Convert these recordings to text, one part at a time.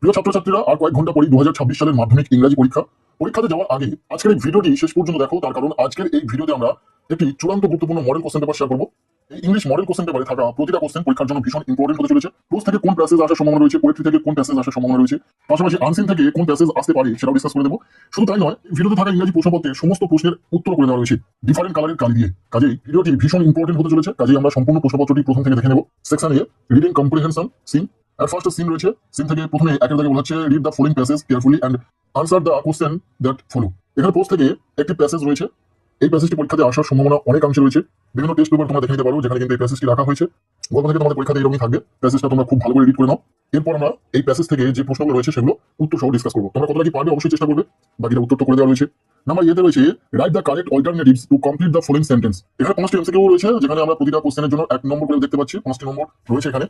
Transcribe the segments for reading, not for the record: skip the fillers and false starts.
প্রিয় ছাত্রছাত্রীরা, আর কয়েক ঘন্টা পরেই 2026 সালের মাধ্যমিক ইংরাজি পরীক্ষাতে যাওয়ার আগে আজকের এই ভিডিওটি শেষ পর্যন্ত দেখো। তার কারণ আজকের এই ভিডিওতে আমরা একটি চূড়ান্ত গুরুত্বপূর্ণ মডেল কোশ্চেন পেপার শেয়ার করবো। এই ইংলিশ মডেল কোশ্চেন পেপারে থাকা প্রতিটা কোশ্চেন পরীক্ষার জন্য ভীষণ ইম্পর্টেন্ট হতে চলেছে। প্রোজ থেকে কোন প্যাসেজ আসার সম্ভাবনা রয়েছে, পোয়েট্রি থেকে কোন প্যাসেজ আসার সম্ভাবনা রয়েছে, পাশাপাশি আনসিন থেকে কোন প্যাসেজ আসতে পারে সেটাও ডিসকাস করে দেবো। শুধু তাই নয়, ভিডিওতে থাকা ইংরাজি প্রশ্নপত্রের সমস্ত প্রশ্নের উত্তর করে দেওয়া রয়েছে ডিফারেন্ট কালারের কালি দিয়ে। কাজেই ভিডিওটি ভীষণ ইম্পর্টেন্ট হতে চলেছে। কাজেই আমরা সম্পূর্ণ প্রশ্নপত্রটি প্রথম থেকে দেখে নেব। Section A reading comprehension seen. আর ফার্স্ট সিন রয়েছে। সিন থেকে প্রথমে একের দাগে বলা হচ্ছে read the following passage carefully and answer the question that follow. এখানে পোস্ট থেকে একটি প্যাসেজ রয়েছে। এই প্যাসেজটি পরীক্ষাতে আসার সম্ভাবনা অনেকাংশে রয়েছে। বিভিন্ন টেস্ট পেপার তোমরা দেখে নিতে পারো, যেখানে কিন্তু এই প্যাসেজটি রাখা হয়েছে। গল্প থেকে তোমাদের পরীক্ষাতে এরকমই থাকবে। প্যাসেজটা তোমরা খুব ভালো করে রিড করে নাও। এরপর আমরা এই প্যাসেজ থেকে যে প্রশ্নগুলো রয়েছে সেগুলো উত্তর সহ ডিসকাস করবো। তোমরা কতটা কি পারবে অবশ্যই চেষ্টা করবে। বাকিটা উত্তর তো করে দেওয়া রয়েছে। নাম্বার এতে রয়েছে write the correct alternatives to complete the following sentence. এখানে 5টি এমসিকিউ রয়েছে, যেখানে আমরা প্রতিটা কোশ্চেনের জন্য 1 নম্বর করে দেখতে পাচ্ছি। 5টি নম্বর রয়েছে এখানে।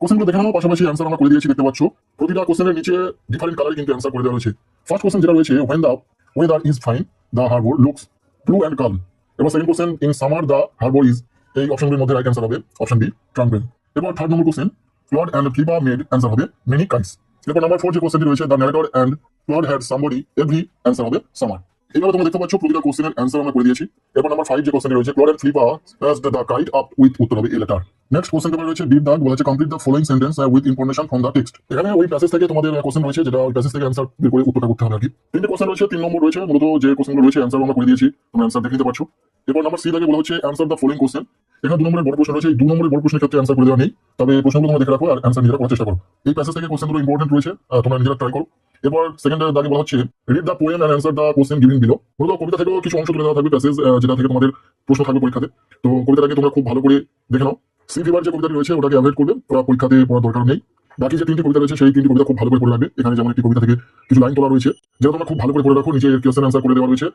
কোশ্চেনগুলো দেখে নাও, পাশাপাশি অ্যান্সার আমরা করে দিয়েছি, দেখতে পাচ্ছ। প্রতিটা কোশ্চেনের নিচে ডিফারেন্ট কালারে কিন্তু অ্যান্সার করে দেওয়া রয়েছে। ফার্স্ট কোশ্চেন যেটা রয়েছে, when the weather is fine the harbor looks blue and calm। এবার second question, in summer the harbor is, এই অপশনগুলোর মধ্যে রাইট অ্যান্সার হবে অপশন বি, ট্রাঙ্কুইল। এরপর third number question, Claude and Philippa made, answer হবে many kites। এরপর number 4 যে কোশ্চেনটি রয়েছে, the narrator and Claude had somebody every, answer হবে summer। এইভাবে তোমরা দেখতে পাচ্ছ প্রতিটা কোশ্চেনের অ্যান্সার আমরা করে দিয়েছি। এরপর নাম্বার 5 যে কোশ্চেনটি রয়েছে, Claude and Philippa passed the kite up with, উত্তর হবে a letter. Next question paper রয়েছে ডিপ দাগ, বলা হচ্ছে complete the following sentence with information from the text. এখানে ওই প্যাসেজ থেকে তোমাদের কোশ্চেন রয়েছে, যেটা ওই প্যাসেজ থেকে অ্যান্সার বের করে উত্তরটা করতে হবে আর কি। 3টে কোশ্চেন রয়েছে, 3 নম্বর রয়েছে। মূলত যে কোশ্চেনগুলো রয়েছে অ্যান্সার আমরা করে দিয়েছি, তোমরা অ্যান্সার দেখে নিতে পারছো। এরপর নাম্বার সি দাগে বলা হচ্ছে অ্যান্সার দ্য ফলোইং কোশ্চেন। এখানে 2 নম্বরের বড় প্রশ্ন রয়েছে। এই 2 নম্বরের বড় প্রশ্নের ক্ষেত্রে অ্যান্সার করে দেওয়া নেই, তবে প্রশ্নগুলো তোমরা দেখে রাখো আর অ্যান্সার নিজেরা করার চেষ্টা করো। এই প্যাসেজ থেকে কোশ্চেনগুলো ইম্পর্টেন্ট রয়েছে, তোমরা নিজেরা ট্রাই করো। এরপর সেকেন্ড দাগে বলা হচ্ছে read the poem and answer the question giving below. মূলত কবিতা থেকেও কিছু অংশ তুলে দেওয়া থাকবে প্যাসেজ, যেটা থেকে তোমাদের প্রশ্ন থাকবে পরীক্ষাতে। তো কবিতাটাকে তোমরা খুব ভালো করে দেখে নাও। সি ফিভার যে কবিতাটি রয়েছে ওটাকে অ্যাভয়েড করবে, ওরা পরীক্ষাতে পড়ার দরকার নেই। বাকি যে 3টি কবিতা রয়েছে সেই 3টি কবিতা খুব ভালো করে পড়ে রাখবে। এখানে যেমন একটি কবিতা থেকে কিছু লাইন তোলা রয়েছে, যেটা তোমরা খুব ভালো করে পড়ে রাখো। নিচে কোশ্চেন অ্যান্সার করে দেওয়া রয়েছে।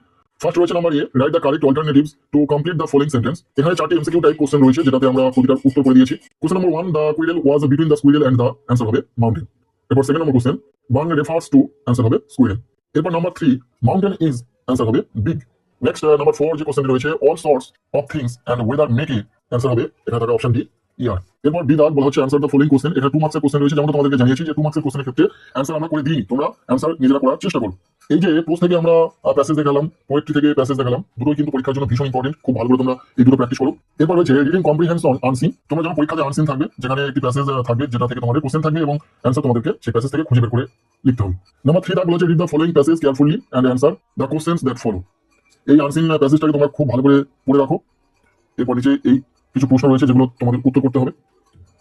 ফার্স্ট রয়েছে number A write the correct alternatives to complete the following sentence. এখানে 4টি এমসিকিউ টাইপ কোশ্চেন রয়েছে, যেটাতে আমরা প্রতিটার উত্তর করে দিয়েছি। Question number 1, the quarrel was between the squirrel and the, answer হবে মাউন্টেন। এরপর second number question, barn refers to, answer হবে স্কুইরেল। এরপর নাম্বার 3, মাউন্টেন ইজ, অ্যান্সার হবে বিগ। নেক্সট নাম্বার 4 যে কোশ্চেনটি রয়েছে, all sorts of things and weather make it, answer হবে এখানে থাকা অপশন ডি, ইয়ার। এরপর বি দাগ বলা হচ্ছে অ্যান্সার দ্য ফলোইং কোশ্চেন। এটা 2 মার্কসের কোশ্চেন রয়েছে, যেমন তোমাদেরকে জানিয়েছি যে 2 মার্কসের কোশ্চেনের ক্ষেত্রে অ্যান্সার আমরা করে দিই, তোমরা অ্যান্সার নিজেরা করার চেষ্টা করো। এই যে পোস্ট থেকে আমরা প্যাসেজ দেখালাম, পোয়েট্রি থেকে প্যাসেজ দেখালাম, দুটোই কিন্তু পরীক্ষার জন্য ভীষণ ইম্পর্টেন্ট। খুব ভালো করে তোমরা এই দুটো প্র্যাকটিস করো। এরপর রয়েছে রিডিং কম্প্রিহেনশন আনসিন। তোমরা যখন পরীক্ষাতে আনসিন থাকবে, যেখানে একটি প্যাসেজ থাকবে যেটা থেকে তোমাদের কোশ্চেন থাকবে এবং অ্যান্সার তোমাদেরকে সেই প্যাসেজ থেকে খুঁজে বের করে লিখতে হবে। নাম্বার 3 দাগ বলা হচ্ছে read the following passage carefully and answer the questions that follow. এই আনসিন প্যাসেজটাকে তোমরা খুব ভালো করে পড়ে রাখো। এরপর নিচে এই কিছু প্রশ্ন রয়েছে যেগুলো তোমাদের উত্তর করতে হবে।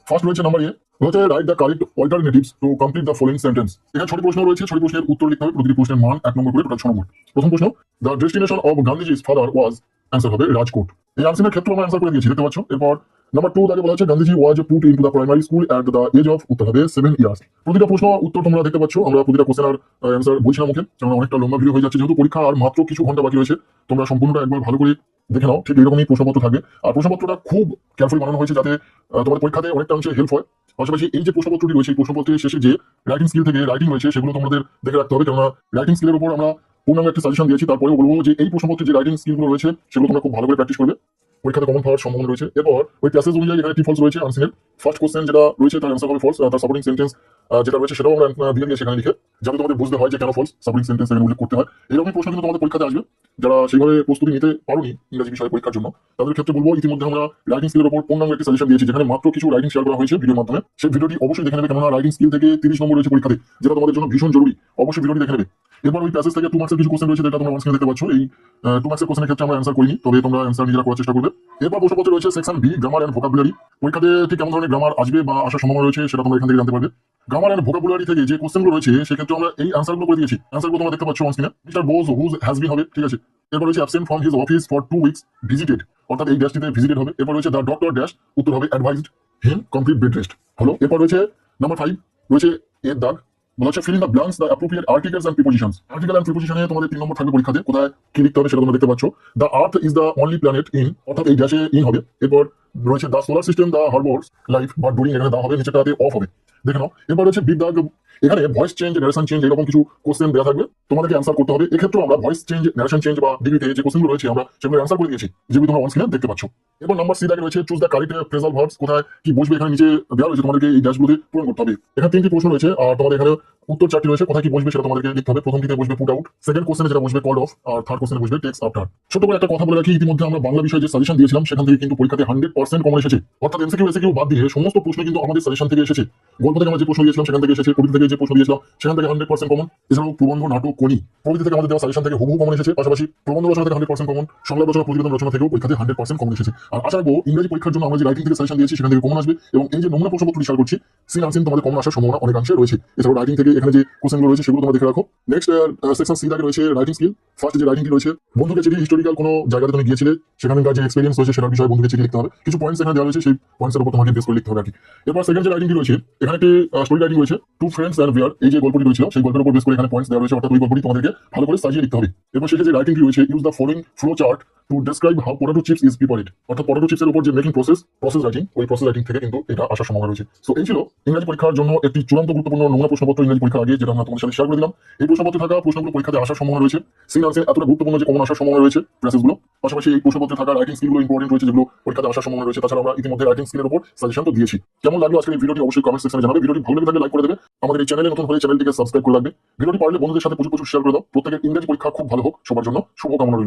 ফার্স্ট রয়েছে নাম্বার এ, হচ্ছে write the correct alternatives to complete the following sentence. এখানে 6টি প্রশ্ন রয়েছে, 6টি প্রশ্নের উত্তর লিখতে হবে। প্রতিটি প্রশ্নের মান 1 নম্বর করে, টোটাল 6 নম্বর। প্রথম প্রশ্ন, the destination of Gandhiji's father was, answer হবে রাজকোট। এই আনসারের ক্ষেত্রে আমরা অ্যান্সার করে দিয়েছি, দেখতে পাচ্ছ। এরপর নাম্বার 2 দাগে বলা হচ্ছে Gandhiji was put into the primary school at the age of, উত্তর হবে 7 ইয়ার্স। প্রতিটা প্রশ্ন উত্তর তোমরা দেখতে পাচ্ছ। আমরা প্রতিটা কোশ্চেন আর অ্যান্সার বলছি না মুখে, কারণ অনেকটা লম্বা ভিডিও হয়ে যাচ্ছে। যেহেতু পরীক্ষা আর মাত্র কিছু ঘন্টা বাকি রয়েছে, তোমরা সম্পূর্ণটা একবার ভালো করে দেখে নাও। ঠিক এরকমই প্রশ্নপত্র থাকবে, আর প্রশ্নপত্রটা খুব কেয়ারফুলি বানানো হয়েছে, যাতে তোমাদের পরীক্ষাতে অনেকটা অংশে হেল্প হয়। পাশাপাশি এই যে প্রশ্নপত্রটি রয়েছে, এই প্রশ্নপত্রের শেষে যে রাইটিং স্কিল থেকে রাইটিং রয়েছে, সেগুলো তোমাদের দেখে রাখতে হবে। কেননা রাইটিং স্কিলের উপর আমরা পূর্ণাঙ্গ একটা সাজেশন দিয়েছি। তারপরেও বলবো যে এই প্রশ্নপত্রে যে রাইটিং স্কিলগুলো রয়েছে সেগুলো তোমরা খুব ভালো করে প্র্যাকটিস করবে, পরীক্ষাতে কমন পাওয়ার সম্ভাবনা রয়েছে। এরপর ওই প্যাসেজ অনুযায়ী এখানে টি ফলস রয়েছে আনসিনের। ফার্স্ট কোশ্চেন যেটা রয়েছে তার অ্যান্সার হবে ফলস, তার সাপোর্টিং সেন্টেন্স যেটা রয়েছে সেটাও আমরা দিয়ে দিয়েছি এখানে লিখে, যাতে তোমাদের বুঝতে হয় যে কেন ফলস সাপোর্টিং সেন্টেন্স এখানে উল্লেখ করতে হয়। এরকমই প্রশ্ন কিন্তু তোমাদের পরীক্ষাতে আসবে। যারা সেইভাবে প্রস্তুতি নিতে পারোনি ইংরেজি বিষয়ে পরীক্ষার জন্য, তাদের ক্ষেত্রে বলবো ইতিমধ্যে আমরা রাইটিং স্কিলের উপর পূর্ণাঙ্গ একটি সাজেশন দিয়েছি, যেখানে মাত্র কিছু রাইটিং শেয়ার করা হয়েছে ভিডিওর মাধ্যমে। সেই ভিডিওটি অবশ্যই দেখে নেবে, কেননা রাইটিং স্কিল থেকে 30 নম্বর রয়েছে পরীক্ষাতে, যেটা তোমাদের জন্য ভীষণ জরুরি। অবশ্যই ভিডিওটি দেখে নেবে। এরপর ওই প্যাসেজ থেকে 2 মার্কসের কিছু কোশ্চেন রয়েছে, যেটা তোমরা অনস্ক্রিনে দেখতে পাচ্ছ। এই 2 মার্কসের কোশ্চেনের ক্ষেত্রে আমরা অ্যান্সার করিনি, তবে তোমরা অ্যান্সার নিজেরা করার চেষ্টা করবে। এরপর প্রশ্নপত্র রয়েছে section B, grammar and vocabulary. পরীক্ষাতে ঠিক কেমন ধরনের গ্রামার আসবে বা আসার সম্ভাবনা রয়েছে সেটা তোমরা এখান থেকে জানতে পারবে। গ্রামার এন্ড ভোকাবুলারি থেকে যে কোশ্চেনগুলো রয়েছে সেক্ষেত্রে আমরা এই অ্যান্সারগুলো করে দিয়েছি। অ্যান্সারগুলো তোমরা দেখতে পাচ্ছ অনস্ক্রিনে। Mister Bose whose has been হবে, ঠিক আছে। এরপর রয়েছে absent from his office for 2 weeks visited, অর্থাৎ এই ড্যাশটিতে ভিজিটেড হবে। এরপর রয়েছে দ্য ডক্টর ড্যাশ, উত্তর হবে অ্যাডভাইজড হিম কমপ্লিট বেড রেস্ট, হলো। এরপর রয়েছে নাম্বার 5 রয়েছে এর দাগ, বলা হচ্ছে filling the blanks the appropriate articles and prepositions. Article and প্রিপোজিশনে তোমাদের 3 নম্বর থাকবে পরীক্ষাতে, কোথায় কি লিখতে হবে সেটা তোমরা দেখতে পাচ্ছ। The Earth is the only planet in, অর্থাৎ এই ড্যাশে ইন হবে। এরপর রয়েছে the solar system the harbours life but during, এখানে দা হবে, নিচেটাতে অফ হবে, দেখে নাও। এরপর রয়েছে বিগ দাগ, এখানে ভয়েস চেঞ্জ ন্যারেশন চেঞ্জ এরকম কিছু কোশ্চেন দেওয়া থাকবে, তোমাদেরকে অ্যান্সার করতে হবে। এক্ষেত্রে আমরা ভয়েস চেঞ্জ ন্যারেশন চেঞ্জ বা ডিগ্রিতে যে কোশ্চেনগুলো রয়েছে আমরা সেগুলো অ্যান্সার করে দিয়েছি, যেগুলো তোমরা অনস্ক্রিনে দেখতে পাচ্ছ। এরপর নাম্বার সি দাগে রয়েছে choose the correct phrasal verbs, কোথায় কি বসবে এখানে নিচে দেওয়া রয়েছে, তোমাদেরকে এই ড্যাশগুলোতে পূরণ করতে হবে। এখানে 3টি প্রশ্ন রয়েছে, আর তোমাদের এখানে উত্তর চারটি রয়েছে, কোথায় কি বসবে সেটা তোমাদেরকে লিখতে হবে। প্রথমটিতে বসবে পুট আউট, সেকেন্ড কোশ্চেনে যেটা বসবে কল অফ, আর থার্ড কোশ্চেনে বসবে টেক্সট আফটার। ছোট করে একটা কথা বলে রাখি, ইতিমধ্যে আমরা বাংলা বিষয়ে যে সাজেশন দিয়েছিলাম সেখান থেকে কিন্তু পরীক্ষাতে 100% কমন এসেছে। অর্থাৎ এমসিকিউ এসিকিউ বাদ দিয়ে সমস্ত প্রশ্ন কিন্তু আমাদের সাজেশন থেকে এসেছে। গল্প থেকে আমরা যে প্রশ্ন দিয়েছিলাম সেখান থেকে এসেছে, কবিতা থেকে যে প্রশ্ন দিয়েছিলাম সেখান থেকে 100% কমন। এছাড়াও প্রবন্ধ, নাটক, কনি প্রভৃতি থেকে আমাদের দেওয়া সাজেশন থেকে হুবহু কমন এসেছে। পাশাপাশি প্রবন্ধ রচনা থেকে 100% কমন, সংলাপ রচনা, প্রতিবেদন রচনা থেকেও পরীক্ষাতে 100% কমন এসেছে। আর আশা রাখবো ইংরেজি পরীক্ষার জন্য আমরা যে রাইটিং থেকে সাজেশন দিয়েছি সেখান থেকে কমন আসবে, এবং এই যে নমুনা প্রশ্নপত্র শেয়ার করছি সিন আনসিন তোমাদের কমন আসার সম্ভাবনা অনেকাংশে রয়েছে। এছাড়াও রাইটিং থেকে এখানে যে কোশ্চেনগুলো রয়েছে সেগুলো তোমরা দেখে রাখো। নেক্সট সেকশন সি দাগে রয়েছে রাইটিং স্কিল। ফার্স্ট যে রাইটিংটি রয়েছে, বন্ধুকে চিঠি, হিস্টোরিক্যাল কোনো জায়গাতে তুমি গিয়েছিলে সেখানকার যে এক্সপিরিয়েন্স রয়েছে সেটার বিষয়ে বন্ধুকে চিঠি লিখতে হবে। কিছু পয়েন্টস এখানে দেওয়া রয়েছে, সেই পয়েন্টসের উপর তোমাকে বেস করে লিখতে হবে আর কি। এরপর সেকেন্ড যে রাইটিংটি রয়েছে, এখানে একটি স্টোরি রাইটিং রয়েছে, টু ফ্রেন্ডস অ্যান্ড বিয়ার। এই যে গল্পটি রয়েছিল সেই গল্পের উপর বেস করে এখানে পয়েন্টস দেওয়া রয়েছে, অর্থাৎ ওই গল্পটি তোমাদেরকে ভালো করে সাজিয়ে লিখতে হবে। এরপর শেষে যে রাইটিংটি রয়েছে, use the following flow chart to describe how potato chips is prepared. অর্থাৎ পটেটো চিপসের উপর যে মেকিং প্রসেস রাইটিং, ওই প্রসেস রাইটিং থেকে কিন্তু এটা আসার সম্ভাবনা রয়েছে। সো এই ছিল ইংরেজি পরীক্ষার জন্য একটি চূড়ান্ত গুরুত্বপূর্ণ নমুনা প্রশ্নপত্র ইংরেজি পরীক্ষার আগে, যেটা আমরা তোমাদের সাথে শেয়ার করে দিলাম। এই প্রশ্নপত্রে থাকা প্রশ্নগুলো পরীক্ষাতে আসার সম্ভাবনা রয়েছে। সিন আনসার এতটা গুরুত্বপূর্ণ যে কমন আসার সম্ভাবনা রয়েছে প্যাসেজগুলো। পাশাপাশি এই প্রশ্নপত্রে থাকা রাইটিং স্কিলগুলো ইম্পর্টেন্ট রয়েছে, যেগুলো পরীক্ষাতে আসার সম্ভাবনা রয়েছে। তাছাড়া আমরা ইতিমধ্যে রাইটিং স্কিলের উপর সাজেশন তো দিয়েছি। কেমন লাগলো আজকের এই ভিডিওটি অবশ্যই কমেন্ট সেকশনে জানাবে। ভিডিওটি ভালো লেগে থাকলে লাইক করে দেবে। আমাদের এই চ্যানেলে নতুন হলে চ্যানেলটিকে সাবস্ক্রাইব করে রাখবে। ভিডিওটি পারলে বন্ধুদের সাথে প্রচুর শেয়ার করে দাও। প্রত্যেকের ইংরেজি পরীক্ষা খুব ভালো হোক সবার জন্য। শুভকামনা রইল।